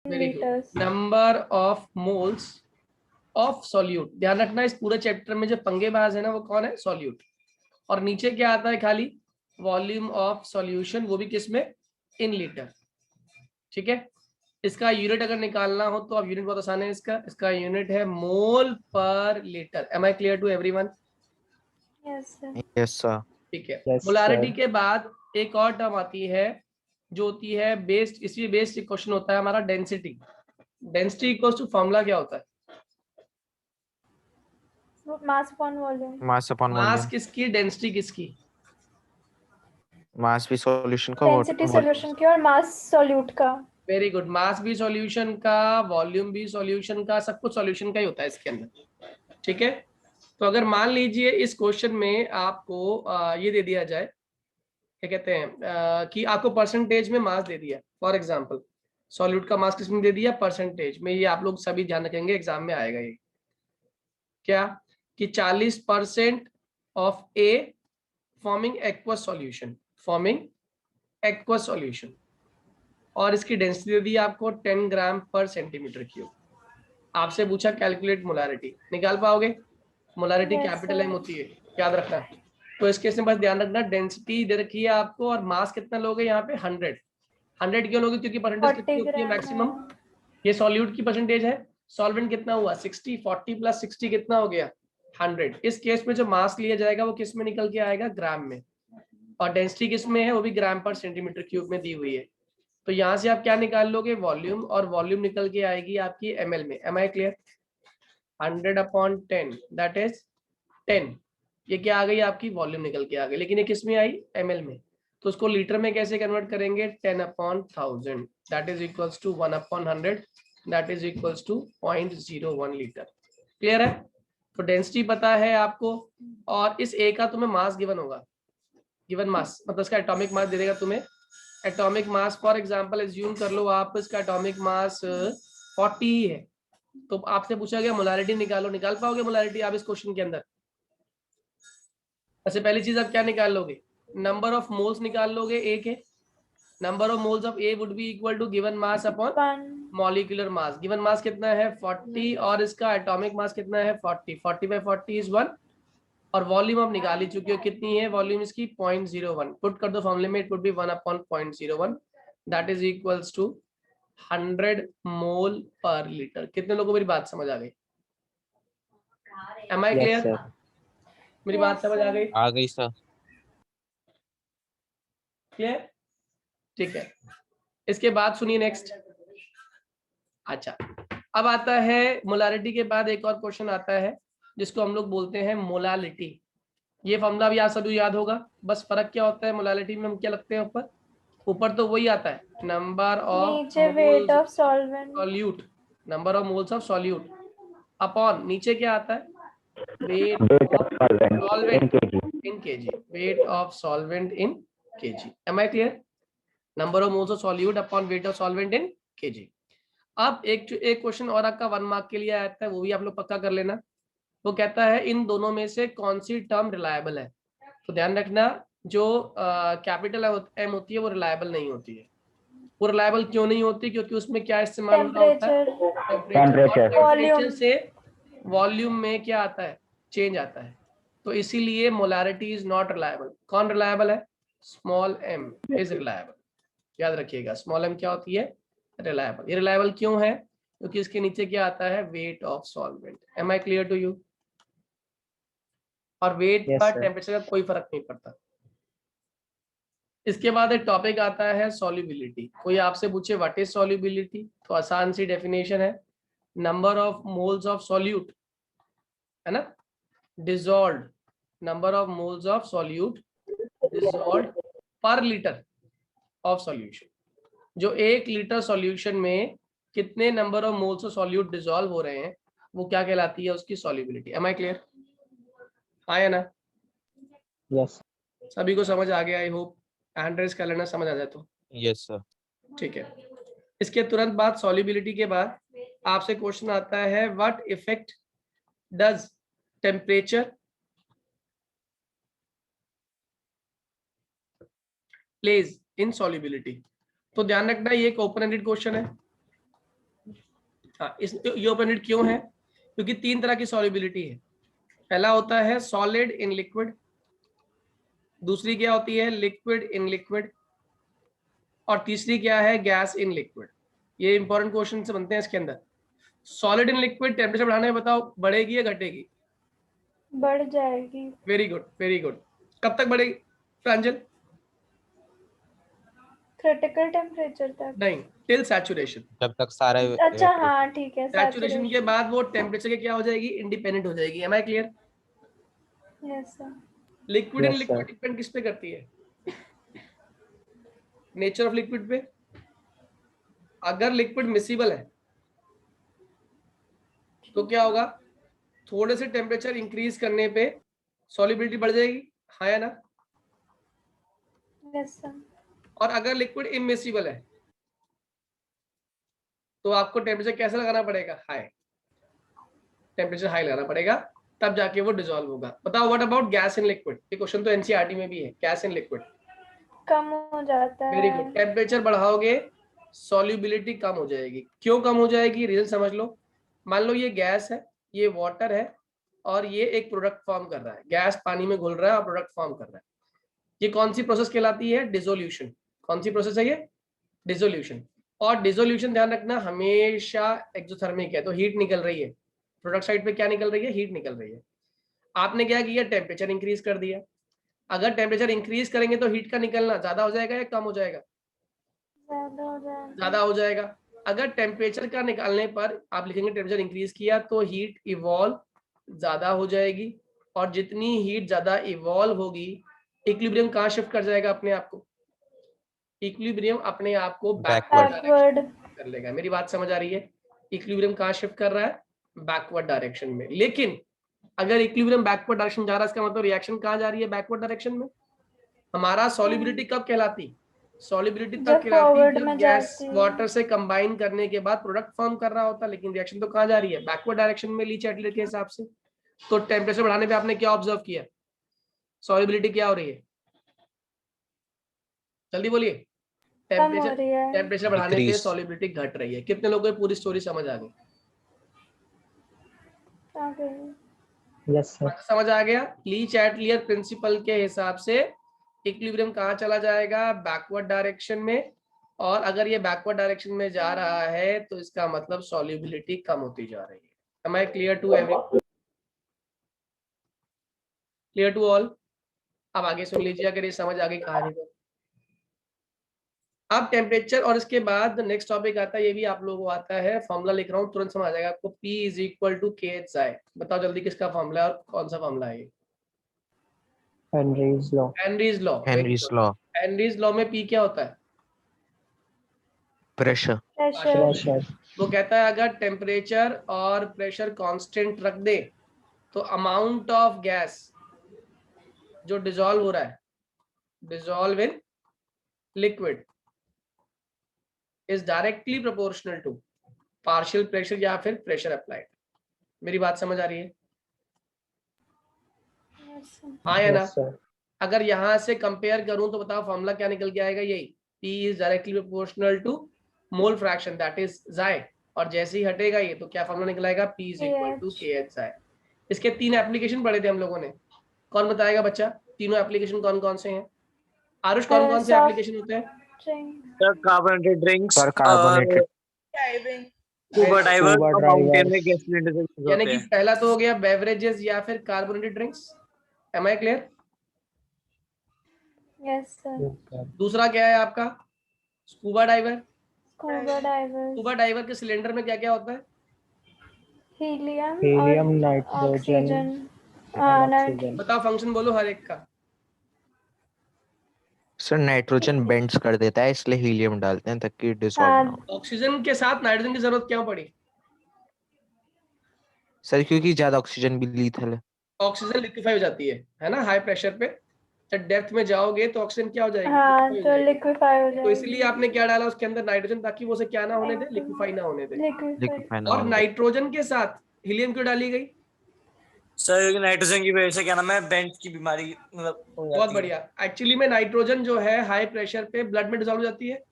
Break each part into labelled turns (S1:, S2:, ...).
S1: Very good.
S2: liters.
S1: Number of moles of solute. ध्यान रखना इस पूरे चैप्टर में जो पंगेबाज है ना वो कौन है? सॉल्यूट। और नीचे क्या आता है? खाली वॉल्यूम ऑफ सॉल्यूशन, वो भी किसमें? In litre. ठीक है। इसका यूनिट अगर निकालना हो तो अब यूनिट बहुत आसान है। इसका यूनिट है mole per litre. Am I clear to everyone?
S2: Yes, sir.
S3: Yes sir.
S1: ठीक है।
S4: Yes,
S1: molarity
S4: sir.
S1: के बाद एक और टर्म आती है जो होती है बेस्ड, इसी बेस्ड क्वेश्चन होता है हमारा density. Density equals to formula क्या होता है?
S2: Mass upon volume.
S3: Mass upon
S1: mass
S3: volume.
S1: किसकी, डेंसिटी किसकी?
S3: मास भी सॉल्यूशन का,
S2: Density solution की और mass solute का.
S1: Very good. मास भी सॉल्यूशन का, वॉल्यूम भी सॉल्यूशन का, सब कुछ सॉल्यूशन का ही होता है इसके अंदर। ठीक है। तो अगर मान लीजिए इस क्वेश्चन में आपको ये दे दिया जाए, क्या कहते हैं, कि आपको परसेंटेज में मास दे दिया। फॉर एग्जांपल सॉल्यूट का मास किसमें दे दिया? परसेंटेज में। ये आप लोग सभी ध्यान रखेंगे, एग्जाम में आएगा ये। क्या? कि 40% of A forming aqueous solution, forming aqueous solution, और इसकी डेंसिटी दे दी आपको 10 ग्राम पर सेंटीमीटर क्यूब। आपसे पूछा कैलकुलेट मोलारिटी, निकाल पाओगे? Molarity
S2: Yes,
S1: capital M
S2: sir.
S1: होती है, याद रखना। तो इस केस में बस ध्यान रखना डेंसिटी दे रखी है आपको और मास कितना लोगे यहाँ पे? 100। 100 क्यों लोगे? क्योंकि परसेंटेज
S2: 40
S1: कितनी होती है
S2: ग्राम
S1: मैक्सिमम?
S2: है.
S1: ये सॉल्यूट की परसेंटेज है। सॉल्वेंट कितना हुआ? 60। 40 प्लस 60 कितना हो गया? 100। इस केस में जो मास लिया जाएगा वो किस में निकल के आएगा? ग्राम में। और डेंसिटी किस में है? वो भी ग्राम पर सेंटीमीटर क्यूब में दी हुई है। तो यहाँ से आप क्या निकाल लोगे? वॉल्यूम, और वॉल्यूम निकल के आएगी आपकी ml में। Am I clear? 100/10 that is 10। ये क्या आ गई? आपकी वॉल्यूम निकल के आ गई। लेकिन ये किस में आई? ml में। तो उसको लीटर में कैसे कन्वर्ट करेंगे? 10/1000 that is equals to 1/100 that is equals to 0.01 litre. Clear है? तो डेंसिटी पता है आपको, और इस ए का तुम्हें मास गिवन होगा। गिवन मास मतलब इसका एटॉमिक मास दे देगा तुम्हें। Atomic mass for example assume कर लो आप, इसका एटॉमिक मास 40 ही है। तो आपसे पूछा गया मोलारिटी निकालो, निकाल पाओगे मोलारिटी आप इस क्वेश्चन के अंदर? सबसे पहली चीज आप क्या निकाल लोगे? नंबर ऑफ मोल्स निकाल लोगे ए के। Number of moles of A would be equal to given mass upon
S2: 1.
S1: Molecular mass. Given mass कितना है? 40, और इसका एटॉमिक मास कितना है? 40। 40/40 इज 1। और वॉल्यूम आप निकाल ही चुके हो, कितनी है वॉल्यूम इसकी? 0.01। पुट कर दो फॉर्मूले में, it would be 1/0.01 that is equals to 100 mole per litre. कितने लोगों को मेरी बात समझ आ गई? एम आई
S4: Yes,
S1: क्लियर?
S4: sir.
S1: मेरी
S2: Yes,
S1: बात समझ आ
S2: sir.
S1: गई?
S3: आ गई सर।
S1: क्लियर? ठीक है। इसके बाद सुनिए नेक्स्ट। अच्छा, अब आता है मोलारिटी के बाद एक और क्वेश्चन आता है जिसको हम लोग बोलते हैं मोलालिटी। ये फॉर्मूला भी आप सभी याद होगा। बस फर्क क्या होता है? मोलालिटी में हम क्या लगते हैं ऊपर? ऊपर तो वही आता है, नंबर ऑफ
S2: नीचे weight of solvent.
S1: Solute, number of moles of solute upon नीचे क्या आता है? Weight
S4: Weight
S1: of
S4: of solvent in
S1: solvent
S4: kg.
S1: In kg. Weight of solvent in kg. Am I clear? Number of moles of solute upon weight of solvent in kg. अब एक question और आपका 1 mark के लिए आता है, वो भी आप लोग पक्का कर लेना। वो कहता है इन दोनों में से कौन सी टर्म रिलायबल है? तो ध्यान रखना, जो कैपिटल एम होती है वो रिलायबल नहीं होती है। वो रिलायबल क्यों नहीं होती? क्योंकि उसमें क्या इस्तेमाल हो रहा होता है?
S2: Temperature.
S1: टेम्परेचर। और टेम्परेचर
S2: Volume.
S1: से वॉल्यूम में क्या आता है? चेंज आता है। तो इसीलिए मोलारिटी इज नॉट रिलायबल। कौन रिलायबल है? Small m is reliable. याद रखिएगा, स्मॉल एम क्या होती है? रिलायबल। ये रिलायबल क्यों है? क्योंकि इसके नीचे क्या आता है? Weight of solvent. Am I clear to you? और वेट
S4: Yes,
S1: का
S4: sir.
S1: टेम्परेचर का कोई फर्क नहीं पड़ता। इसके बाद एक टॉपिक आता है सॉल्युबिलिटी। कोई आपसे पूछे व्हाट इज सॉल्युबिलिटी, तो आसान सी डेफिनेशन है, number of moles of solute, है ना, dissolved, number of moles of solute dissolved पर लीटर ऑफ सॉल्यूशन। जो 1 लीटर सॉल्यूशन में कितने number of moles of solute dissolve हो रहे हैं, वो क्या कहलाती है? उसकी सॉल्युबिलिटी। M I clear? आया ना?
S4: Yes.
S1: सभी को समझ आ गया? आई होप हैंड रेज कर लेना समझ आ जाए तो।
S3: Yes sir.
S1: ठीक है। इसके तुरंत बाद सॉल्युबिलिटी के बाद आपसे क्वेश्चन आता है what effect does temperature plays in solubility. तो ध्यान रखना ये एक ओपन एंडेड क्वेश्चन है। हाँ, इस ये ओपन एंडेड क्यों है? क्योंकि 3 तरह की सॉल्युबिलिटी है। पहला होता है सॉलिड इन लिक्विड, दूसरी क्या होती है लिक्विड इन लिक्विड, और तीसरी क्या है गैस इन लिक्विड। ये इंपॉर्टेंट क्वेश्चन से बनते हैं इसके अंदर। सॉलिड इन लिक्विड टेम्परेचर बढ़ाने में बताओ बढ़ेगी या घटेगी?
S2: बढ़ जाएगी।
S1: Very good very good. कब तक बढ़ेगी प्रांजल?
S2: क्रिटिकल टेम्परेचर तक।
S1: नहीं, टिल सैचुरेशन।
S3: जब तक सारा
S2: अच्छा हाँ ठीक है।
S1: सैचुरेशन के बाद वो टेम्परेचर के क्या हो जाएगी इंडिपेंडेंट हो जाएगी। Am I clear?
S2: Yes sir.
S1: Liquid in
S4: Yes,
S1: liquid
S4: sir.
S1: Depend किस पे करती है? नेचर ऑफ लिक्विड पे। अगर लिक्विड मिसिबल है तो क्या होगा? थोड़े से टेम्परेचर इंक्रीज करने पे सॉल्युबिलिटी बढ़ जाएगी, हाँ या ना?
S2: Yes sir.
S1: और अगर लिक्विड इमिसिबल है तो आपको टेम्परेचर कैसा लगाना पड़ेगा? हाई। टेम्परेचर हाई लगाना पड़ेगा, तब जाके वो डिसॉल्व होगा। बताओ what about gas in liquid? ये क्वेश्चन तो एनसीईआरटी में भी है। गैस इन लिक्विड
S2: कम हो जाता है।
S1: Very good. टेम्परेचर बढ़ाओगे सॉल्युबिलिटी कम हो जाएगी। क्यों कम हो जाएगी? रीजन समझ लो। मान लो ये गैस है, ये वाटर है, और ये एक प्रोडक्ट फॉर्म कर रहा है। गैस पानी में घुल रहा है और प्रोडक्ट फॉर्म कर रहा है। ये कौन सी प्रोसेस कहलाती है? डिसोल्यूशन। कौन सी प्रोसेस है ये? डिसोल्यूशन। और डिसोल्यूशन ध्यान रखना हमेशा एक्सोथर्मिक है, तो हीट निकल रही है। प्रोडक्ट साइड पे क्या निकल रही है? हीट निकल रही है। आपने क्या किया? टेम्परेचर इंक्रीज कर दिया। अगर टेम्परेचर इंक्रीज करेंगे तो हीट का निकलना ज्यादा हो जाएगा या कम हो जाएगा?
S2: ज्यादा हो जाएगा।
S1: ज्यादा हो जाएगा। अगर टेम्परेचर का निकालने पर आप लिखेंगे टेम्परेचर इंक्रीज किया तो हीट इवॉल्व ज्यादा हो जाएगी, और जितनी हीट ज्यादा इवॉल्व होगी इक्विलिब्रियम कहाँ शिफ्ट कर जाएगा अपने आप को? इक्विलिब्रियम अपने आप को
S2: बैकवर्ड
S1: कर लेगा। मेरी बात समझ आ रही है? इक्विलिब्रियम कहाँ शिफ्ट कर रहा है? बैकवर्ड डायरेक्शन में। लेकिन अगर इक्विलिब्रियम बैकवर्ड डायरेक्शन जा रहा है इसका मतलब रिएक्शन कहाँ जा रही है? बैकवर्ड डायरेक्शन में। हमारा सॉल्युबिलिटी कब कहलाती? सॉल्युबिलिटी तब
S2: जब
S1: कहलाती
S2: फॉरवर्ड
S1: जब
S2: में
S1: गैस
S2: जाती है।
S1: वाटर से कंबाइन करने के बाद प्रोडक्ट फॉर्म कर रहा होता, लेकिन रिएक्शन तो कहाँ जा रही है? बैकवर्ड डायरेक्शन में ली चैटलेट के हिसाब से। तो टेम्परेचर बढ़ाने पे आपने क्या ऑब्जर्व किया? सॉल्युबिलिटी क्या हो रही है? जल्दी बोलिए।
S2: कम हो रही है।
S1: टेम्परेचर बढ़ाने पे
S3: Decrease.
S1: सॉल्युबिलिटी घट रही है। कितने लोगों को पूरी स्टोरी समझ आ गई?
S2: आ गई।
S4: Yes, sir.
S1: समझ आ गया? ली चैटलियर प्रिंसिपल के हिसाब से इक्विलिब्रियम कहाँ चला जाएगा? बैकवर्ड डायरेक्शन में। और अगर ये बैकवर्ड डायरेक्शन में जा रहा है तो इसका मतलब सॉल्युबिलिटी कम होती जा रही है। Am I clear to everyone? Clear to all? अब आगे सुन लीजिए अगर ये समझ आ गई कहानी को। अब टेम्परेचर और इसके बाद नेक्स्ट टॉपिक आता है, ये भी आप लोगों को आता है। फॉर्मूला लिख रहा हूँ, तुरंत समझ आ जाएगा आपको। P is equal to KHI। बताओ जल्दी किसका फॉर्मूला है और कौन सा फॉर्मूला है?
S4: Henry's law.
S1: Henry's law.
S3: Henry's law.
S1: Henry's law में P क्या होता है?
S3: प्रेशर।
S2: प्रेशर।
S4: Pressure.
S1: वो कहता है अगर टेम्परेचर और प्रेशर कांस्टेंट रख दे तो अमाउंट ऑफ गैस जो डिसॉल्व हो रहा है, dissolve in liquid, is directly proportional to partial pressure या फिर प्रेशर अप्लाइड। मेरी बात समझ आ रही है? हाँ या ना?
S4: Yes, sir.
S1: अगर यहां से कंपेयर करूं तो बताओ फॉर्मूला क्या निकल के आएगा? यही P is directly proportional to mole fraction that is Xi। और जैसे ही हटेगा ये तो क्या फॉर्मूला निकल आएगा? P is equal to KHI। इसके 3 एप्लीकेशन पढ़े थे हम लोगों ने। कौन बताएगा बच्चा? तीनों एप्लीकेशन कौन कौन से हैं? आरुष कौन कौन से एप्लीकेशन होते हैं?
S5: Carbonated drinks
S3: sir carbonated.
S5: Scuba diver
S4: Scuba
S5: और माउंटेन में
S4: divers.
S5: गैस सिलेंडर से
S1: यानी
S5: होते
S1: कि
S5: हैं।
S1: पहला तो हो गया बेवरेजेस या फिर carbonated drinks. Am I clear?
S2: Yes sir.
S4: Yes, sir.
S1: दूसरा क्या है आपका? Scuba diver.
S2: Scuba divers.
S1: Scuba diver के सिलेंडर में क्या क्या होता है?
S2: हीलियम
S4: Helium,
S2: और
S4: nitrogen,
S2: ऑक्सीजन।
S4: and oxygen.
S1: बताओ फंक्शन बोलो हर एक का।
S3: सर नाइट्रोजन बेंड्स कर देता है इसलिए हीलियम डालते हैं ताकि डिसॉल्व ना हो।
S1: ऑक्सीजन के साथ नाइट्रोजन की जरूरत क्यों पड़ी?
S3: सर क्योंकि ज्यादा ऑक्सीजन भी लीथल है।
S1: ऑक्सीजन लिक्विफाई हो जाती है ना हाई प्रेशर पे। जब डेप्थ में जाओगे तो ऑक्सीजन क्या हो जाएगी?
S2: हाँ
S1: liquefy हो
S2: तो
S1: जाएगी।
S2: लिक्विफाई हो
S1: तो
S2: जाएगी।
S1: इसलिए आपने क्या डाला उसके अंदर? नाइट्रोजन, ताकि वो उसे क्या ना होने दे? लिक्विफाई ना होने दे।
S2: लिक्विफाई।
S3: लिक्विफाई ना
S1: और
S3: हो।
S1: नाइट्रोजन के साथ हीलियम क्यों डाली गई?
S5: सर नाइट्रोजन की वजह से क्या नाम है बेंच की बीमारी मतलब हो
S1: बहुत
S5: जाती है।
S1: बढ़िया। एक्चुअली में नाइट्रोजन जो है हाई प्रेशर पे ब्लड में डिसॉल्व हो जाती है,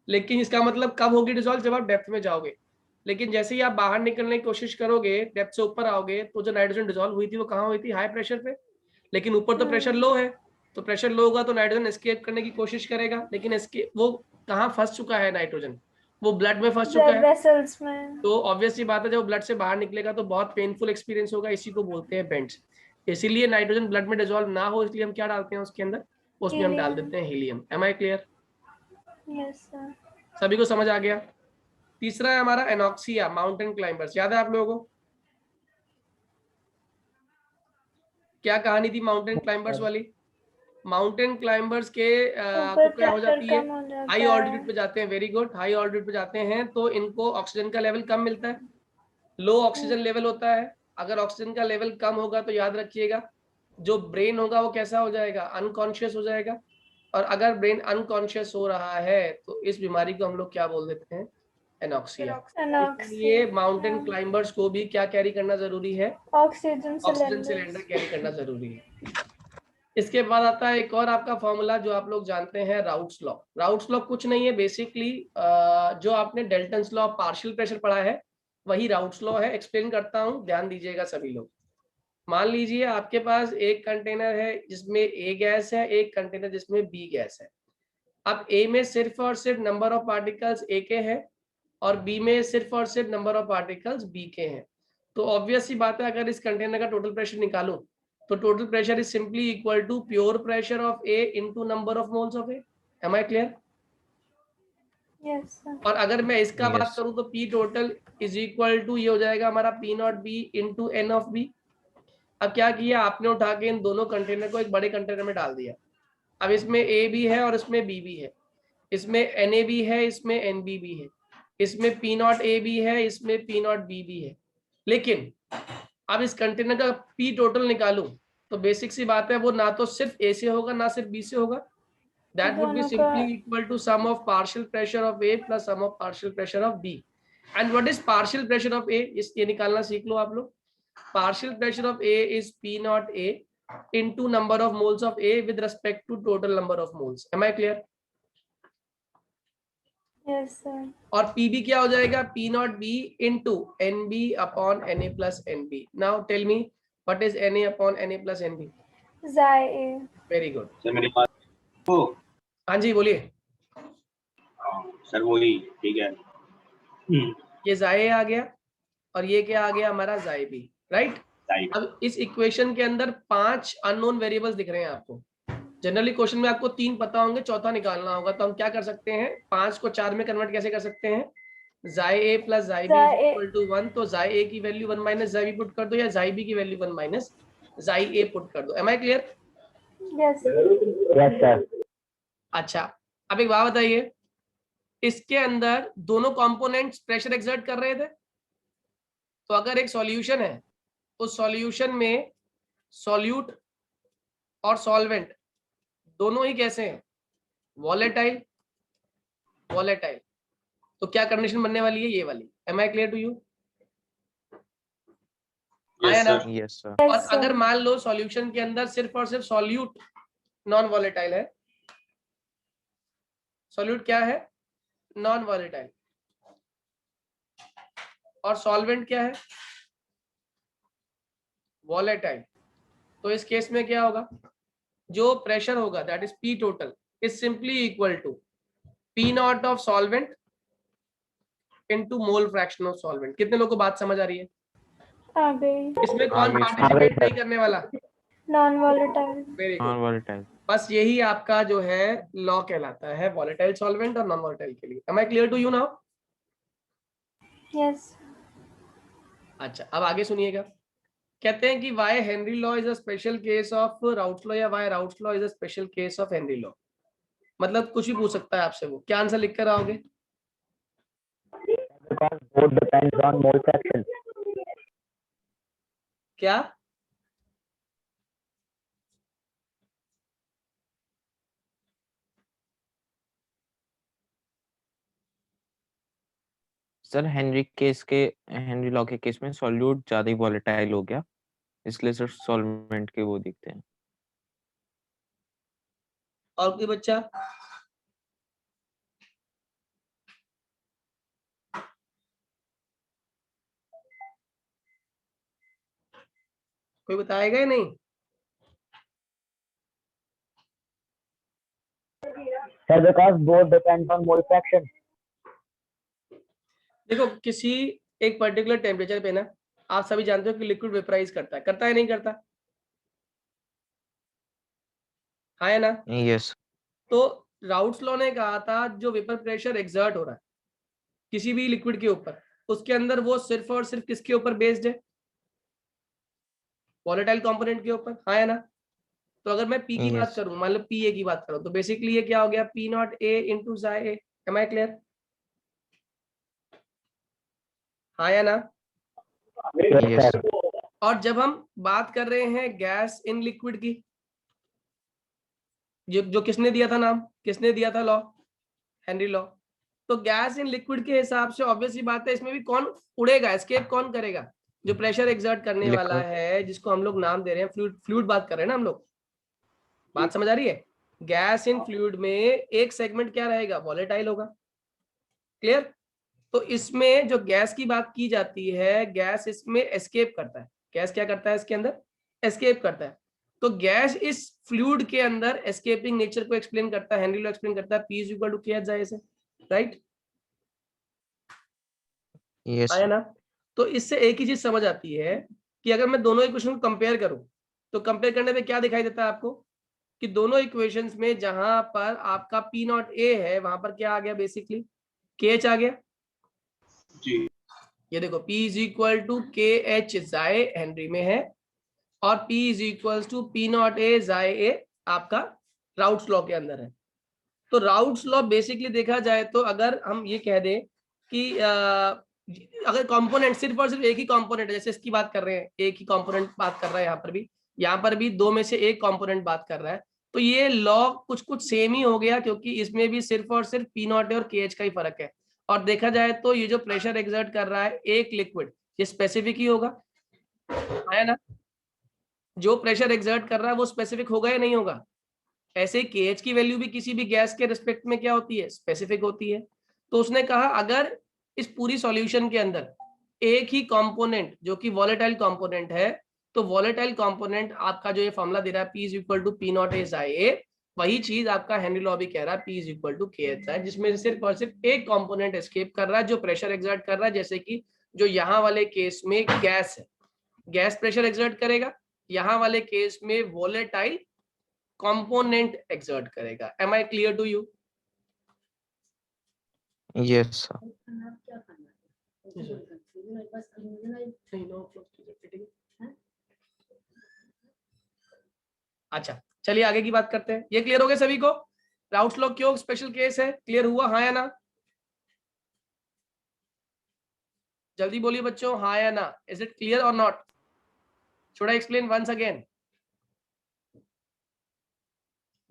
S1: लेकिन इसका मतलब कब होगी डिसॉल्व? जब आप डेप्थ में जाओगे। लेकिन जैसे ही आप बाहर निकलने की कोशिश करोगे, डेप्थ से ऊपर आओगे, तो जो नाइट्रोजन डिसॉल्व हुई थी वो कहाँ हुई थी? हाई प्रेशर पे। लेकिन ऊपर तो प्रेशर लो है, तो प्रेशर लो होगा तो नाइट्रोजन एस्केप करने की कोशिश करेगा, लेकिन एस्केप वो कहाँ फंस चुका है? नाइट्रोजन वो ब्लड में फंस चुका
S2: ब्लड
S1: है।
S2: वेसल्स में।
S1: तो ऑब्वियस सी बात है, जब ब्लड से बाहर निकलेगा तो बहुत पेनफुल एक्सपीरियंस होगा, इसी को बोलते हैं बेंड्स। इसीलिए नाइट्रोजन ब्लड में डिसॉल्व ना हो, इसलिए हम क्या डालते हैं उसके अंदर? उसमें हम डाल देते हैं helium. Am I clear?
S2: Yes sir.
S1: सभी को समझ आ गया? तीसरा है हमारा एनॉक्सिया, माउंटेन क्लाइंबर्स। याद है आप लोगों को क्या कहानी थी माउंटेन क्लाइंबर्स वाली? माउंटेन क्लाइंबर्स के
S2: ऊपर
S1: को क्या हो
S2: प्रेशर
S1: जाती है?
S2: कम हो
S1: हाई
S2: जाता
S1: ऑल्टीट्यूड
S2: है।
S1: पे जाते हैं, वेरी गुड, हाई ऑल्टीट्यूड पे जाते हैं तो इनको ऑक्सीजन का लेवल कम मिलता है, लो ऑक्सीजन लेवल होता है। अगर ऑक्सीजन का लेवल कम होगा तो याद रखिएगा, जो ब्रेन होगा वो कैसा हो जाएगा? अनकॉन्शियस हो जाएगा। और अगर ब्रेन अनकॉन्शियस हो रहा है तो इस बीमारी को हम लोग क्या बोल देते हैं? एनॉक्सिया। इसलिए माउंटेन क्लाइंबर्स को भी क्या कैरी करना जरूरी है?
S2: ऑक्सीजन
S1: ऑक्सीजन सिलेंडर कैरी करना जरूरी है। इसके बाद आता है एक और आपका फॉर्मूला जो आप लोग जानते हैं, राउट्स लॉ। राउट्स लॉ कुछ नहीं है, बेसिकली जो आपने Dalton's law of partial pressure पढ़ा है वही राउट्स लॉ है। एक्सप्लेन करता हूं, ध्यान दीजिएगा सभी लोग। मान लीजिए आपके पास एक कंटेनर है जिसमें ए गैस है, एक कंटेनर जिसमें बी गैस है। अब ए में सिर्फ और सिर्फ नंबर ऑफ पार्टिकल्स ए के हैं और बी में सिर्फ और सिर्फ नंबर ऑफ पार्टिकल्स बी के हैं। तो ऑब्वियस सी बात है, अगर इस कंटेनर का टोटल प्रेशर निकालूं तो total pressure is simply equal to pure pressure of A into number of moles of A. Am I clear?
S2: Yes sir.
S1: और अगर मैं इसका बात
S3: Yes.
S1: करूं तो P total is equal to ये हो जाएगा हमारा P not B into N of B. अब क्या किया आपने? उठा के इन दोनों कंटेनर को एक बड़े कंटेनर में डाल दिया। अब इसमें ए भी है और इसमें बी भी है, इसमें एन ए भी है, इसमें एन बी भी है, इसमें पी नॉट ए भी है, इसमें पी नॉट बी भी है। लेकिन अब इस कंटेनर का पी टोटल निकालूं तो बेसिक सी बात है, वो ना तो सिर्फ ए से होगा ना सिर्फ बी से होगा। दैट वुड बी
S2: दोनों का
S1: simply equal to sum of partial pressure of A plus sum of partial pressure of B. And what is partial pressure of A? ये निकालना सीख लो आप लोग। Partial pressure of A is P naught A into number of moles of A with respect to total number of moles. Am I clear?
S2: Yes sir.
S1: और PB क्या हो जाएगा? P not B into NB upon Na plus NB. Now tell me what is Na upon Na plus NB?
S2: Xi A।
S1: Very good.
S6: Sir मेरी बात हो।
S1: हाँ जी बोलिए।
S6: Sir वही ठीक है।
S1: ये Xi आ गया और ये क्या आ गया हमारा? Xi B, right? अब इस इक्वेशन के अंदर 5 अननोन वेरिएबल्स दिख रहे हैं आपको। जनरली क्वेश्चन में आपको 3 पता होंगे, चौथा निकालना होगा। तो हम क्या कर सकते हैं? 5 को 4 में कन्वर्ट कैसे कर सकते हैं? Xi A plus Xi B is equal to 1, तो Xi A की value 1 minus Xi B put कर दो या Xi B की value 1 minus Xi A put कर दो। Am I clear?
S2: Yes
S4: yes sir.
S1: अच्छा, अब एक बात बताइए, इसके अंदर दोनों कंपोनेंट्स प्रेशर एक्सर्ट कर रहे थे। तो अगर एक सॉल्यूशन है, उस सॉल्यूशन में सॉल्यूट और सॉल्वेंट दोनों ही कैसे हैं? वॉलेटाइल। वॉलेटाइल तो क्या कंडीशन बनने वाली है? ये वाली। Am I clear to you? आया ना?
S3: Yes, sir.
S1: और अगर मान लो सॉल्यूशन के अंदर सिर्फ और सिर्फ सॉल्यूट नॉन वॉलेटाइल है, सॉल्यूट क्या है? नॉन वॉलेटाइल, और सॉल्वेंट क्या है? वॉलेटाइल। तो इस केस में क्या होगा? जो प्रेशर होगा that is P total is simply equal to P not of solvent into mole fraction of solvent. कितने लोगों को बात समझ आ रही है?
S2: आ गई।
S1: इसमें कौन
S3: गई,
S1: पार्टिसिपेट नहीं करने वाला?
S2: Non volatile.
S1: Very good.
S3: Non-volatile.
S1: बस यही आपका जो है लॉ कहलाता है वॉलेटाइल सॉल्वेंट और नॉन वॉलेटाइल के लिए। Am I clear to you now?
S2: Yes.
S1: अच्छा, अब आगे सुनिएगा। कहते हैं कि why Henry law is a special case of Raoult's law, या why Raoult's law is a special case of Henry law. मतलब कुछ भी पूछ सकता है आपसे। वो क्या आंसर लिख कर आओगे?
S4: Because both depends on mole fraction.
S1: क्या?
S3: सर हेनरी लॉ के केस में सॉल्यूट ज्यादा ही वॉलेटाइल हो गया, इसलिए सर सॉल्वेंट के वो दिखते हैं।
S1: और कोई बच्चा? कोई बताएगा या नहीं?
S4: Sir, because both depends on mole fraction.
S1: देखो किसी एक पर्टिकुलर टेम्परेचर पे ना आप सभी जानते हो कि लिक्विड वेपराइज करता है नहीं करता? हाँ या ना?
S3: यस
S1: तो राउट्स लॉ ने कहा था जो वेपर प्रेशर एक्सर्ट हो रहा है किसी भी लिक्विड के ऊपर, उसके अंदर वो सिर्फ और सिर्फ किसके ऊपर बेस्ड है? वॉलेटाइल कंपोनेंट के ऊपर, हाँ या ना? तो अगर मैं पी की बात
S3: Yes.
S1: करूं, मान लो पी ए की बात करूं, तो बेसिकली ये क्या हो गया? पी नॉट ए इंटू जाई ए। Am I clear? हाँ या ना?
S4: Yes,
S3: Yes.
S4: sir.
S1: और जब हम बात कर रहे हैं गैस इन लिक्विड की, जो किसने दिया था नाम, किसने दिया था लॉ? Henry law. तो गैस इन लिक्विड के हिसाब से ऑब्वियस ही बात है, इसमें भी कौन उड़ेगा, एस्केप कौन करेगा? जो प्रेशर एक्सर्ट करने वाला
S3: Liquid.
S1: है, जिसको हम लोग नाम दे रहे हैं फ्लूइड। फ्लूइड बात कर रहे हैं ना हम लोग, बात समझ आ रही है? गैस इन फ्लूइड में एक सेगमेंट क्या रहेगा? वॉलेटाइल होगा। क्लियर? तो इसमें जो गैस की बात की जाती है, गैस इसमें एस्केप करता है। गैस क्या करता है इसके अंदर? एस्केप करता है। तो गैस इस फ्लूइड के अंदर एस्केपिंग नेचर को एक्सप्लेन करता है, हेनरी लॉ एक्सप्लेन करता है, P is equal to K H जाए से, राइट?
S3: Yes.
S1: आया ना? तो इससे एक ही चीज समझ आती है कि अगर मैं दोनों इक्वेशन को कंपेयर करूं, तो कंपेयर करने पे क्या दिखाई देता है आपको कि दोनों इक्वेशंस में जहां पर आपका P नॉट A है, वहां पर क्या आ गया? बेसिकली KH आ गया।
S6: जी
S1: ये देखो P is equal to KH जाए हेनरी में है, और P is equal to P not A जाए A आपका राउट्स लॉ के अंदर है। तो राउट्स लॉ बेसिकली देखा जाए तो अगर हम ये कह दें कि अगर कंपोनेंट सिर्फ और सिर्फ एक ही कंपोनेंट है, जैसे इसकी बात कर रहे हैं, एक ही कंपोनेंट बात कर रहा है, यहाँ पर भी दो में से एक कंपोनेंट बात कर रहा है, तो ये लॉ कुछ कुछ सेम ही हो गया, क्योंकि इसमें भी सिर्फ और सिर्फ P नॉट और KH का ही फर्क है। और देखा जाए तो ये जो प्रेशर एक्सर्ट कर रहा है एक लिक्विड, ये स्पेसिफिक ही होगा, है ना? जो प्रेशर एक्सर्ट कर रहा है वो स्पेसिफिक होगा या नहीं होगा? ऐसे ही KH की वैल्यू भी किसी भी गैस के रिस्पेक्ट में क्या होती है? स्पेसिफिक होती है। तो उसने कहा अगर इस पूरी सॉल्यूशन के अंदर एक ही कंपोनेंट जो कि वॉलेटाइल कंपोनेंट है, तो वॉलेटाइल कंपोनेंट आपका जो ये फॉर्मूला दे रहा है P is equal to P naught S I A, वही चीज आपका हेनरी लॉ भी कह रहा है P इज इक्वल टू के एच है, जिसमें सिर्फ और सिर्फ एक कंपोनेंट एस्केप कर रहा है जो प्रेशर एक्सर्ट कर रहा है। जैसे कि जो यहाँ वाले केस में गैस है, गैस प्रेशर एक्सर्ट करेगा, यहाँ वाले केस में वॉलेटाइल कंपोनेंट एक्सर्ट करेगा। Am I clear to you?
S3: Yes, sir.
S1: अच्छा चलिए आगे की बात करते हैं। ये क्लियर हो गया सभी को? राउट्स लॉ क्यों स्पेशल केस है, क्लियर हुआ? हाँ या ना? जल्दी बोलिए बच्चों, हाँ या ना? इज इट क्लियर और not? Should I explain once again?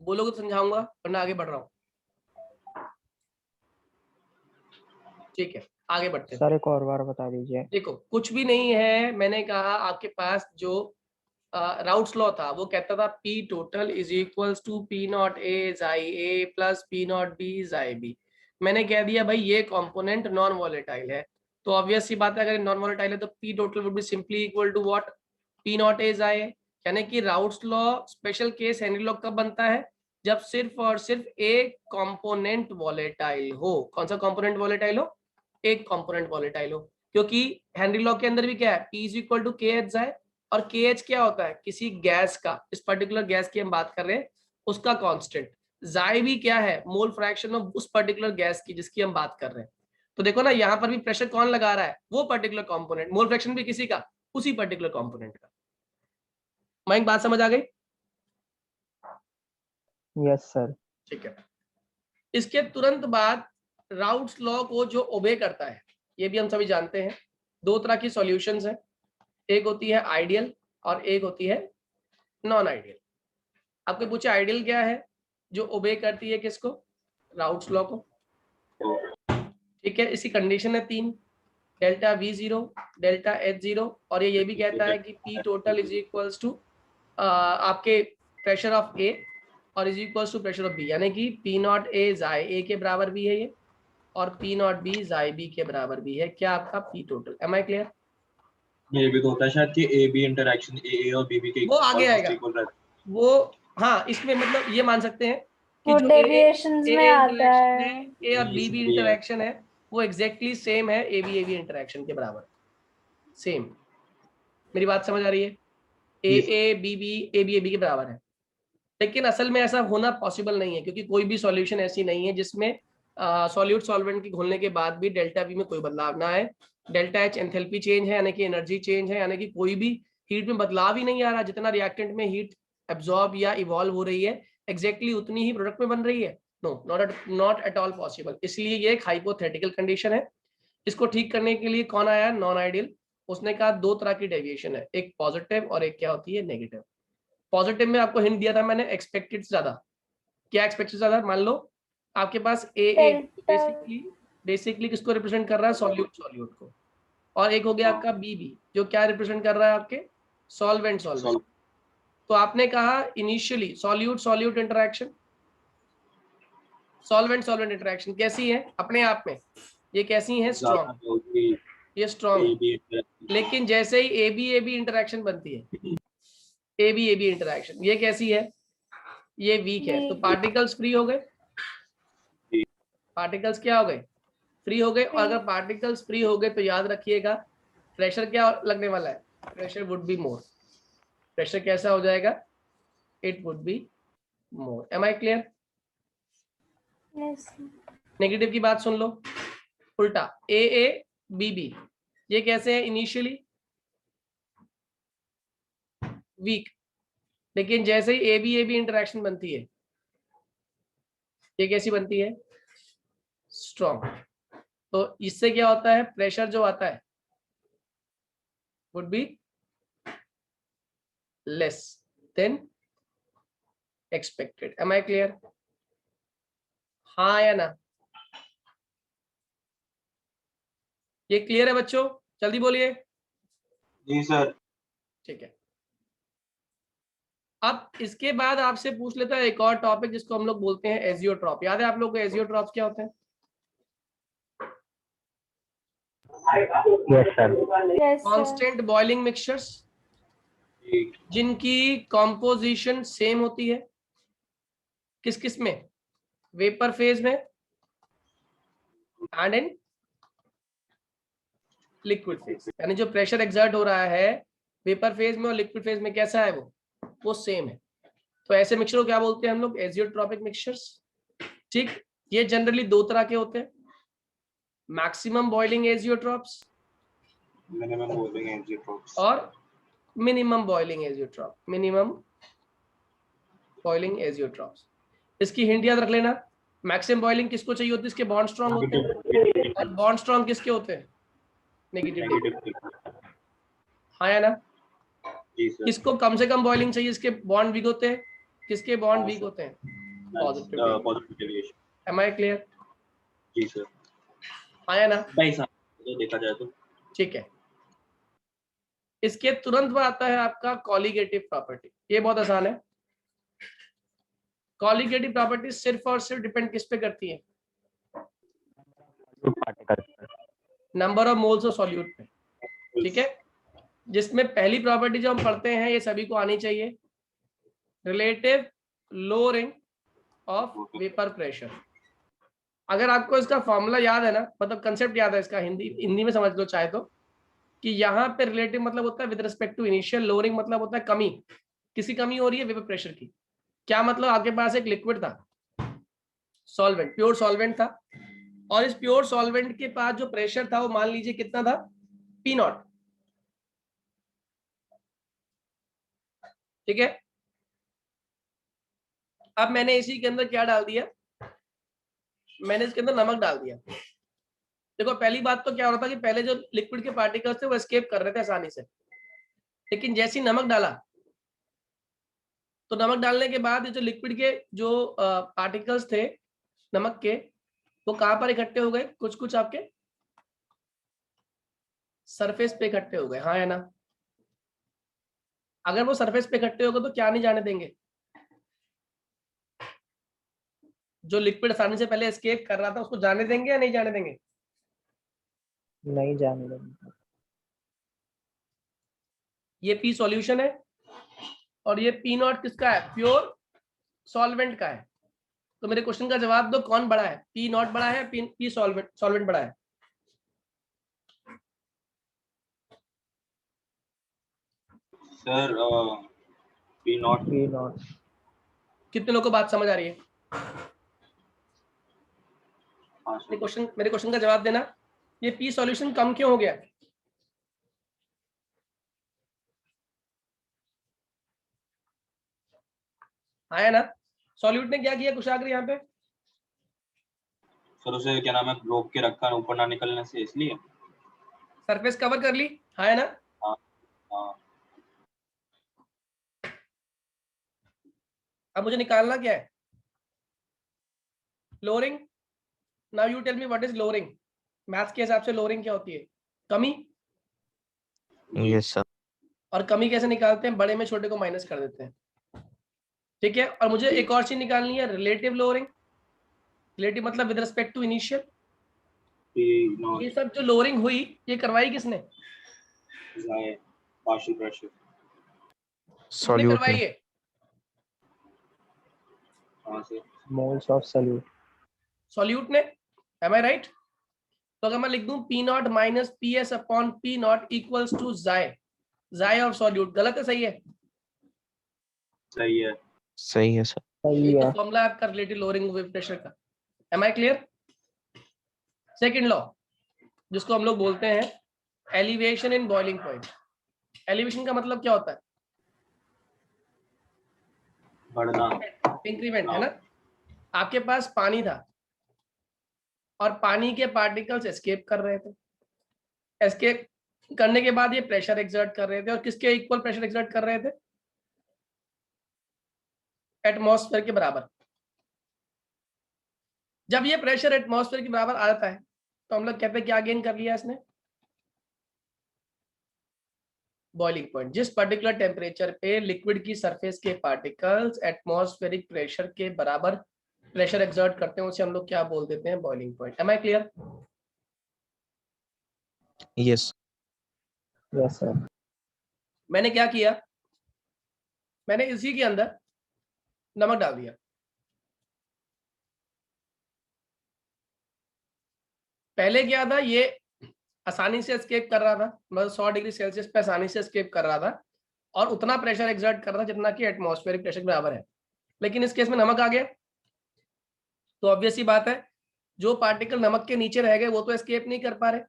S1: बोलोगे तो समझाऊंगा, वरना आगे बढ़ रहा हूं। ठीक है आगे बढ़ते हैं।
S7: सर एक और बार बता दीजिए।
S1: देखो कुछ भी नहीं है, मैंने कहा आपके पास जो राउट्स लॉ था वो कहता था P total is equals to P not A जाई A plus P not B जाई B। मैंने कह दिया भाई ये कंपोनेंट नॉन वॉलेटाइल है, तो ऑब्वियस सी बात है अगर नॉन वॉलेटाइल है तो P total would be simply equal to what? P not A जाई A। यानी कि Raoult's law special case Henry law कब बनता है? जब सिर्फ और सिर्फ एक कंपोनेंट वॉलेटाइल हो। कौन सा कंपोनेंट वॉलेटाइल हो? एक कंपोनेंट वॉलेटाइल हो, क्योंकि हेनरी लॉ के अंदर भी क्या है? P इज इक्वल टू के एच जाए, और KH क्या होता है? किसी गैस का, इस पर्टिकुलर गैस की हम बात कर रहे हैं, उसका कांस्टेंट। जाई भी क्या है? मोल फ्रैक्शन ऑफ उस पर्टिकुलर गैस की जिसकी हम बात कर रहे हैं। तो देखो ना यहाँ पर भी प्रेशर कौन लगा रहा है? वो पर्टिकुलर कंपोनेंट। मोल फ्रैक्शन भी किसी का? उसी पर्टिकुलर कंपोनेंट का। मैं बात समझ आ गई?
S7: Yes sir.
S1: ठीक है। इसके तुरंत बाद राउट्स लॉ को जो ओबे करता है, ये भी हम सभी जानते हैं, दो तरह की सॉल्यूशंस है, एक होती है आइडियल और एक होती है नॉन आइडियल। आपको पूछे आइडियल क्या है? जो ओबे करती है किसको? राउट्स लॉ को। ठीक है, इसकी कंडीशन है 3, डेल्टा V0, डेल्टा H0, और ये भी कहता है कि P total is equals to आपके प्रेशर ऑफ A और is equals to pressure of B, यानी कि P नॉट A जाए A के बराबर भी है ये, और P नॉट B जाए B के बराबर भी है। क्या आपका P total? Am I clear?
S6: ये भी तो होता है शायद कि ए बी इंटरेक्शन ए और बी के
S1: वो आगे
S6: almost
S1: आएगा।
S6: equal रहता है।
S1: वो हाँ, इसमें मतलब ये मान सकते हैं कि
S2: वो
S1: जो
S2: डेविएशंस में आता
S1: इंटरेक्शन
S2: है।
S1: है, ए और बी
S6: इसलिए
S1: इंटरेक्शन है, वो एग्जैक्टली सेम है ए बी इंटरेक्शन के बराबर, सेम। मेरी बात समझ आ रही है? ए बी के बराबर है, लेकिन असल में ऐसा होना पॉसिबल नहीं है, क्योंकि कोई भी सॉल्यूशन ऐसी नहीं है जिसमें सॉल्यूट सॉल्वेंट के घुलने के बाद भी डेल्टा बी में कोई बदलाव ना आए। डेल्टा एच एंथैल्पी चेंज है, यानी कि एनर्जी चेंज है, यानी कि कोई भी हीट में बदलाव ही नहीं आ रहा। जितना रिएक्टेंट में हीट एब्जॉर्ब या इवॉल्व हो रही है, एग्जैक्टली उतनी ही प्रोडक्ट में बन रही है। No, not at all possible. इसलिए ये एक हाइपोथेटिकल कंडीशन है। इसको ठीक करने के लिए कौन आया? Non ideal. उसने कहा दो तरह की डेविएशन है, एक पॉजिटिव और एक क्या होती है? नेगेटिव। पॉजिटिव में आपको हिंट दिया था मैंने, एक्सपेक्टेड ज्यादा। क्या एक्सपेक्टेड ज्यादा? मान लो आपके पास
S2: डेल्टा
S1: बेसिकली किसको रिप्रेजेंट कर रहा है? सॉल्यूट को। और एक हो गया आपका बी, जो क्या रिप्रेजेंट कर रहा है? आपके सॉल्वेंट। तो आपने कहा initially solute interaction, solvent interaction कैसी है अपने आप में? ये कैसी है? स्ट्रॉन्ग। ये स्ट्रॉन्ग। लेकिन जैसे ही ए बी इंटरेक्शन बनती है, ए बी इंटरेक्शन, ये कैसी है? ये वीक है। तो पार्टिकल्स फ्री हो गए। पार्टिकल्स क्या हो गए? फ्री हो गए। और अगर पार्टिकल्स फ्री हो गए तो याद रखिएगा प्रेशर क्या लगने वाला है? Pressure would be more. Pressure कैसा हो जाएगा? It would be more. Am I clear?
S2: Yes
S1: negative की बात सुन लो, उल्टा ए बी, ये कैसे है? इनिशियली वीक, लेकिन जैसे ही ए बी इंटरेक्शन बनती है, ये कैसी बनती है? स्ट्रॉन्ग। तो इससे क्या होता है? प्रेशर जो आता है would be less than expected. Am I clear? हाँ या ना? ये क्लियर है बच्चों? जल्दी बोलिए।
S6: जी सर।
S1: ठीक है। अब इसके बाद आपसे पूछ लेता है एक और टॉपिक जिसको हम लोग बोलते हैं एजियोट्रॉप। याद है आप लोग को एजियोट्रॉप क्या होते हैं?
S4: Yes, sir.
S2: Yes
S1: constant boiling mixtures जिनकी कॉम्पोजिशन सेम होती है। किस किस में? वेपर फेज में एंड इन लिक्विड फेज। यानी जो प्रेशर एक्सर्ट हो रहा है वेपर फेज में और लिक्विड फेज में, कैसा है वो सेम है। तो ऐसे मिक्सचर को क्या बोलते हैं हम लोग? Azeotropic mixtures. ठीक, ये जनरली दो तरह के होते हैं, maximum boiling azeotropes
S6: minimum boiling azeotropes
S1: और minimum boiling azeotrope. Minimum boiling azeotropes. इसकी हिंट याद रख लेना। मैक्सिमम बॉइलिंग किसको चाहिए होती है? इसके बॉन्ड स्ट्रॉन्ग होते हैं। और बॉन्ड स्ट्रॉन्ग किसके होते हैं? नेगेटिव। हाँ या ना?
S6: जी सर।
S1: किसको कम से कम बॉइलिंग चाहिए? इसके बॉन्ड वीक होते हैं। किसके बॉन्ड वीक होते हैं? Positive.
S6: Positive deviation.
S1: Am I clear?
S6: जी सर।
S1: हाँ या ना?
S6: भाई साहब तो देखा जाए तो
S1: ठीक है। इसके तुरंत बाद आता है आपका कॉलिगेटिव प्रॉपर्टी। ये बहुत आसान है। कॉलिगेटिव प्रॉपर्टी सिर्फ और सिर्फ डिपेंड किस पे करती है? Number of moles of solute पे। ठीक है, जिसमें पहली प्रॉपर्टी जो हम पढ़ते हैं ये सभी को आनी चाहिए, relative lowering of vapour pressure. अगर आपको इसका फॉर्मूला याद है ना, मतलब कंसेप्ट याद है इसका, हिंदी में समझ लो चाहे तो, कि यहाँ पे रिलेटिव मतलब होता है with respect to initial, lowering मतलब होता है कमी, किसी कमी हो रही है वेपर प्रेशर की। क्या मतलब? आपके पास एक लिक्विड था, सॉल्वेंट, प्योर सॉल्वेंट था, और इस प्योर सॉल्वेंट के पास जो प्रेशर था वो मान लीजिए कितना था? P not. ठीक है, अब मैंने इसी के अंदर क्या डाल दिया? मैंने इसके अंदर नमक डाल दिया। देखो पहली बात तो क्या हो रहा था कि पहले जो लिक्विड के पार्टिकल्स थे वो एस्केप कर रहे थे आसानी से, लेकिन जैसे ही नमक डाला तो नमक डालने के बाद जो लिक्विड के जो पार्टिकल्स थे नमक के, वो कहां पर इकट्ठे हो गए? कुछ कुछ आपके सरफेस पे इकट्ठे हो गए। हाँ है ना? अगर वो सरफेस पे इकट्ठे हो गए तो क्या नहीं जाने देंगे? जो लिक्विड आसानी से पहले एस्केप कर रहा था उसको जाने देंगे या नहीं जाने देंगे?
S7: नहीं जाने देंगे।
S1: ये P सॉल्यूशन है और ये P नॉट किसका है, प्योर सॉल्वेंट का है। तो मेरे क्वेश्चन का जवाब दो, कौन बड़ा है, P नॉट बड़ा है, P सॉल्वेंट बड़ा है?
S6: Sir P not.
S7: P not.
S1: कितने लोगों को बात समझ आ रही है?
S6: हाँ सर।
S1: मेरे क्वेश्चन का जवाब देना, ये P सॉल्यूशन कम क्यों हो गया? आया ना? सॉल्यूट ने क्या किया कुशाग्र यहाँ पे?
S6: सर उसे क्या नाम है, रोक के रखा है ऊपर ना निकलने से, इसलिए।
S1: सरफेस कवर कर ली, है ना?
S6: हाँ हाँ।
S1: अब मुझे निकालना क्या है, lowering. Now you tell me what is lowering. Maths के हिसाब से लोअरिंग क्या होती है, कमी।
S3: Yes sir.
S1: और कमी कैसे निकालते हैं, बड़े में छोटे को माइनस कर देते हैं, ठीक है। और मुझे एक और चीज निकालनी है, रिलेटिव लोअरिंग। रिलेटिव मतलब with respect to initial.
S6: P not
S1: ये सब जो लोअरिंग हुई ये करवाई किसने,
S6: पार्शियल प्रेशर।
S1: किसने
S3: सॉल्यूट
S1: करवाई
S3: में।
S1: है?
S6: हाँ sir.
S7: Moles of solute.
S1: Solute ने, एम आई राइट? तो अगर मैं लिख दूं P not minus P S upon P not equals to जाय ऑफ सॉल्यूट, गलत है सही है?
S6: सही है।
S3: सही है सर।
S7: सही
S1: ये तो
S7: है।
S1: फॉर्मूला आपका रिलेटिव लोअरिंग विद प्रेशर का। Am I clear? Second law जिसको हम लोग बोलते हैं elevation in boiling point. Elevation का मतलब क्या होता है,
S6: बढ़ना।
S1: इंक्रीमेंट, है ना? आपके पास पानी था और पानी के पार्टिकल्स एस्केप कर रहे थे। एस्केप करने के बाद ये प्रेशर एक्सर्ट कर रहे थे, और किसके इक्वल प्रेशर एक्सर्ट कर रहे थे, एटमॉस्फेयर के बराबर। जब ये प्रेशर एटमॉस्फेयर के बराबर आ जाता है तो हम लोग कहते हैं क्या गेन कर लिया इसने, बॉइलिंग पॉइंट। जिस पर्टिकुलर टेम्परेचर पे लिक्विड की सरफेस के पार्टिकल्स एटमॉस्फेरिक प्रेशर के बराबर प्रेशर एक्सर्ट करते हैं उसे हम लोग क्या बोल देते हैं, boiling point. Am I clear?
S3: Yes.
S7: Yes sir.
S1: मैंने क्या किया, मैंने इसी के अंदर नमक डाल दिया। पहले क्या था, ये आसानी से एस्केप कर रहा था, मतलब 100 डिग्री सेल्सियस पे आसानी से एस्केप कर रहा था और उतना प्रेशर एक्सर्ट कर रहा था जितना कि एटमॉस्फेरिक प्रेशर के बराबर है। लेकिन इस केस में नमक आ गया तो ऑब्वियस सी बात है, जो पार्टिकल नमक के नीचे रह गए वो तो एस्केप नहीं कर पा रहे,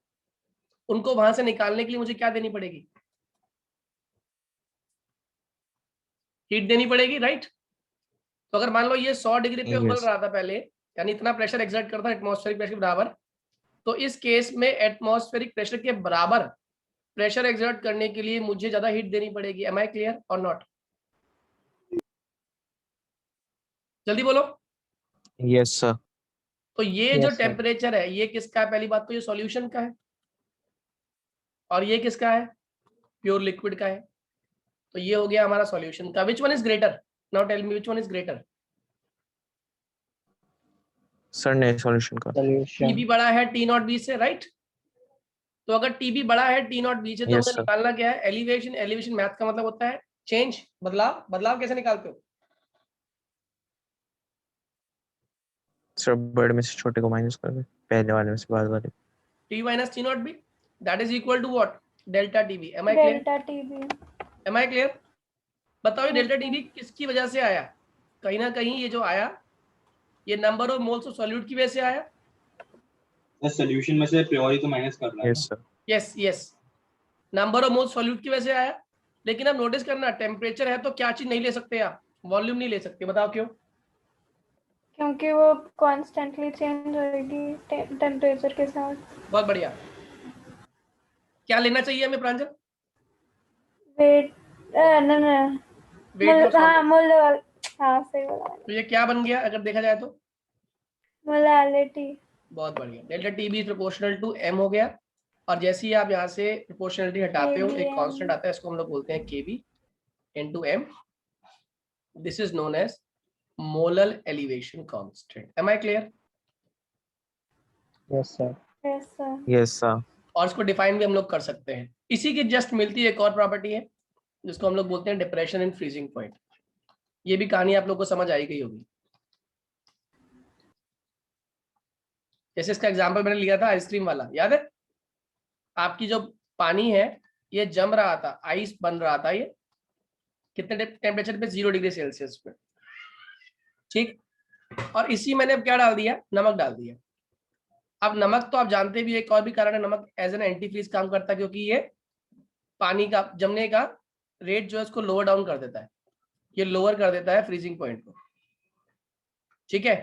S1: उनको वहां से निकालने के लिए मुझे क्या देनी पड़ेगी, हीट देनी पड़ेगी, राइट? तो अगर मान लो ये 100 डिग्री पे उबल
S3: Yes.
S1: रहा था पहले, यानी इतना प्रेशर एक्सर्ट करता है एटमॉस्फेरिक प्रेशर के बराबर, तो इस केस में एटमॉस्फेरिक प्रेशर के बराबर प्रेशर एक्सर्ट करने के लिए मुझे ज्यादा हीट देनी पड़ेगी। एम आई क्लियर और नॉट? जल्दी बोलो।
S3: Yes sir.
S1: तो ये
S7: Yes,
S1: जो
S7: sir.
S1: टेम्परेचर है ये किसका है, पहली बात तो ये सॉल्यूशन का है, और ये किसका है, प्योर लिक्विड का है। तो ये हो गया हमारा सॉल्यूशन का। Which one is greater, now tell me which one is greater.
S3: Sir ने सॉल्यूशन का।
S7: सॉल्यूशन।
S1: टीबी बड़ा है टी नॉट बी से, राइट? तो अगर टीबी बड़ा है टी नॉट बी से तो
S3: Yes,
S1: हमें
S3: sir.
S1: निकालना क्या है, एलिवेशन। एलिवेशन मैथ का मतलब होता है चेंज, बदलाव। बदलाव कैसे निकालते हो,
S3: सर बड़े में से छोटे को माइनस कर दे, पहले वाले में से बाद वाले।
S1: T minus T not B that is equal to what, delta TB. Am I clear?
S2: Delta TB.
S1: Am I clear? बताओ ये
S2: Yes,
S1: डेल्टा
S2: sir.
S1: टीबी किसकी वजह से आया, कहीं ना कहीं ये जो आया ये number of moles of solute की वजह से आया।
S6: सॉल्यूशन में से प्योर ही तो माइनस कर रहा है।
S3: Yes sir.
S1: Yes yes, number of moles solute की वजह से आया। लेकिन अब नोटिस करना, टेम्परेचर है तो क्या चीज नहीं ले सकते आप, वॉल्यूम नहीं ले सकते। बताओ क्यों?
S2: क्योंकि वो कॉन्स्टेंटली चेंज होएगी टेम्परेचर के साथ।
S1: बहुत बढ़िया। क्या लेना चाहिए हमें प्रांजल?
S2: वेट न
S1: वेट
S2: हाँ मोल, हाँ सही बोला।
S1: तो ये क्या बन गया अगर देखा जाए तो,
S2: मोलालिटी।
S1: बहुत बढ़िया। Delta T B proportional to m हो गया, और जैसे ही आप यहाँ से प्रोपोर्शनलिटी हटाते हो एक
S2: KBM.
S1: कांस्टेंट आता है, इसको हम लोग बोलते हैं KB into M. This is known as molar elevation constant. Am I clear?
S7: Yes sir.
S2: Yes sir.
S3: Yes sir.
S1: और इसको डिफाइन भी हम लोग कर सकते हैं। इसी की जस्ट मिलती है एक और प्रॉपर्टी है, जिसको हम लोग बोलते हैं डिप्रेशन इन फ्रीजिंग पॉइंट। ये भी कहानी आप लोग को समझ आई गई होगी। जैसे इसका एग्जांपल मैंने लिया था आइसक्रीम वाला, याद है? आपकी जो पानी है ये जम रहा था, आइस बन रहा था, ये कितने टेम्परेचर पे? 0 डिग्री सेल्सियस पे, ठीक। और इसी मैंने अब क्या डाल दिया? नमक डाल दिया। अब नमक तो आप जानते भी, एक और भी कारण है, नमक एज एन एंटी फ्रीज काम करता है, क्योंकि ये पानी का जमने का रेट जो है उसको लोअर डाउन कर देता है, ये लोअर कर देता है फ्रीजिंग पॉइंट को, ठीक है।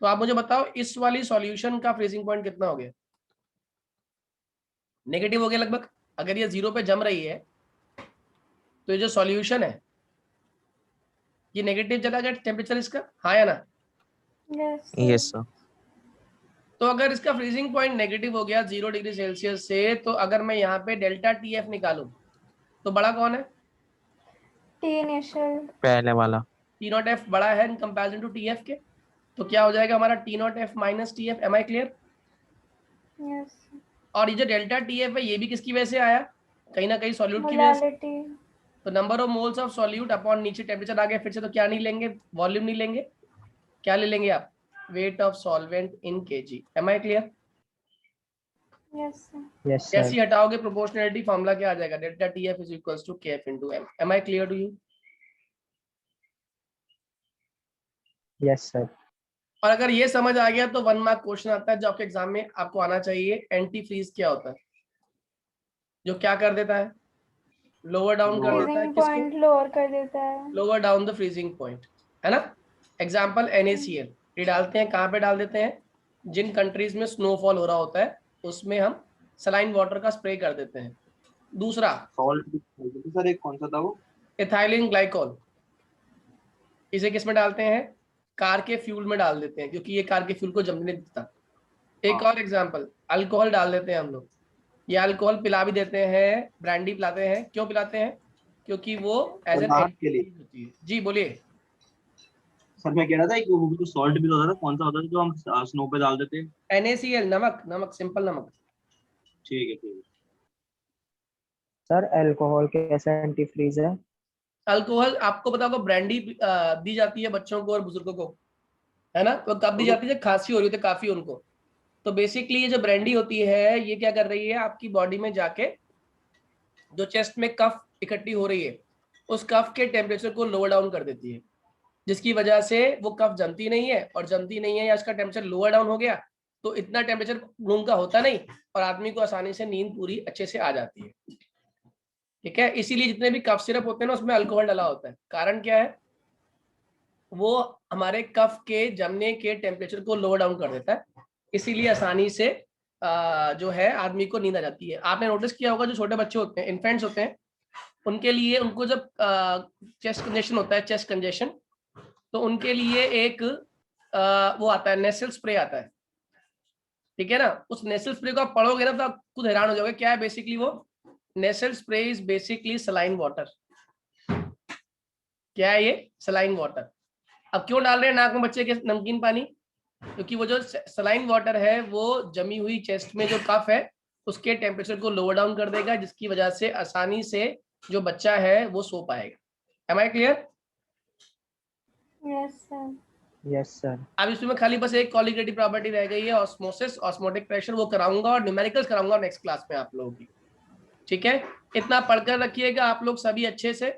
S1: तो आप मुझे बताओ इस वाली सॉल्यूशन का फ्रीजिंग पॉइंट कितना हो गया? नेगेटिव हो गया लगभग। अगर ये 0 पे जम रही है तो ये जो सॉल्यूशन है ये नेगेटिव चला गया टेम्परेचर इसका, हाँ या ना?
S3: Yes sir.
S1: तो अगर इसका फ्रीजिंग पॉइंट नेगेटिव हो गया 0 डिग्री सेल्सियस से, तो अगर मैं यहाँ पे डेल्टा TF निकालूं तो बड़ा कौन है?
S2: T initial.
S3: पहले वाला।
S1: T0F बड़ा है इन कंपैरिजन टू TF के, तो क्या हो जाएगा हमारा T0F minus TF। Am I clear?
S2: Yes.
S1: और ये जो डेल्टा TF है ये भी किसकी वजह से आया? कहीं ना कहीं सॉल्यूट की वजह से।
S2: मोलालिटी।
S1: तो number of moles of solute upon नीचे टेम्परेचर आ गया फिर से, तो क्या नहीं लेंगे? वॉल्यूम नहीं लेंगे, क्या ले लेंगे आप? Weight of solvent in kg। Am I clear?
S2: Yes
S7: Yes,
S1: जैसे
S7: sir.
S1: ही हटाओगे प्रोपोर्शनलिटी फॉर्मूला क्या आ जाएगा? Delta TF is equals to KF into m। Am I clear to you?
S7: Yes, sir.
S1: और अगर ये समझ आ गया तो 1 मार्क क्वेश्चन आता है जो आपके एग्जाम में आपको आना चाहिए। एंटी फ्रीज क्या होता है? जो क्या कर देता है? लोअर डाउन कर देता है
S2: फ्रीजिंग
S1: किसको?
S2: पॉइंट लोअर कर देता है।
S1: Lower down the freezing point, है ना। एग्जाम्पल NaCl, ये डालते हैं कहाँ पे डाल देते हैं? जिन कंट्रीज में स्नोफॉल हो रहा होता है उसमें हम सलाइन वाटर का स्प्रे कर देते हैं। दूसरा
S6: सॉल्ट सर, एक कौन सा था वो?
S1: एथाइलिन ग्लाइकोल, इसे किस में डालते हैं? कार के फ्यूल में डाल देते हैं, क्योंकि ये कार के फ्यूल को जमने नहीं देता। एक और एग्जांपल, अल्कोहल डाल देते हैं हम लोग। ये अल्कोहल पिला भी देते हैं, ब्रांडी पिलाते हैं। क्यों पिलाते हैं? क्योंकि वो एज एन
S6: राहत के लिए।
S1: होती है। जी बोलिए।
S6: सर मैं कह रहा था कि वो भी तो सॉल्ट भी तो होता था, कौन सा होता था जो हम स्नो पे डाल देते हैं?
S1: NaCl, नमक, नमक, सिंपल नमक।
S6: ठीक है, ठीक है।
S7: Sir, alcohol कैसा एंटी फ्रीज है?
S1: अल्कोहल आपको पता होगा ब्रांडी दी जाती है बच्चों को और बुजुर्गों को, है ना। तो कब दी जाती है? जब खांसी हो रही होती है काफी उनको। तो बेसिकली ये जो ब्रांडी होती है ये क्या कर रही है? आपकी बॉडी में जाके जो चेस्ट में कफ इकट्ठी हो रही है उस कफ के टेम्परेचर को लोअर डाउन कर देती है, जिसकी वजह से वो कफ जमती नहीं है, और जमती नहीं है या उसका टेम्परेचर लोअर डाउन हो गया तो इतना टेम्परेचर रूम का होता नहीं और आदमी को आसानी से नींद पूरी अच्छे से आ जाती है, ठीक है। इसीलिए जितने भी कफ सिरप होते हैं ना उसमें अल्कोहल डाला होता है। कारण क्या है? वो हमारे कफ के जमने के टेम्परेचर को लोअर डाउन कर देता है, इसीलिए आसानी से जो है आदमी को नींद आ जाती है। आपने नोटिस किया होगा जो छोटे बच्चे होते हैं, इन्फेंट्स होते हैं, उनके लिए उनको जब चेस्ट कंजेशन होता है, चेस्ट कंजेशन, तो उनके लिए एक वो आता है नेसल स्प्रे आता है, ठीक है ना। उस नेसल स्प्रे को आप पढ़ोगे ना तो आप खुद हैरान हो जाओगे। क्या है बेसिकली वो? Nasal spray is basically saline water. क्या है ये? Saline water. अब क्यों डाल रहे हैं नाक में बच्चे के नमकीन पानी? क्योंकि वो जो सलाइन वाटर है वो जमी हुई चेस्ट में जो कफ है उसके टेम्परेचर को लोअर डाउन कर देगा, जिसकी वजह से आसानी से जो बच्चा है वो सो पाएगा। Am I clear?
S2: Yes sir.
S7: Yes, sir.
S1: अब इसमें खाली बस एक कॉलिगेटिव प्रॉपर्टी रह गई है, ऑस्मोसिस, ऑस्मोटिक प्रेशर, वो कराऊंगा और न्यूमेरिकल्स कराऊंगा नेक्स्ट क्लास में आप लोगों की, ठीक है। इतना पढ़कर रखिएगा आप लोग सभी अच्छे से।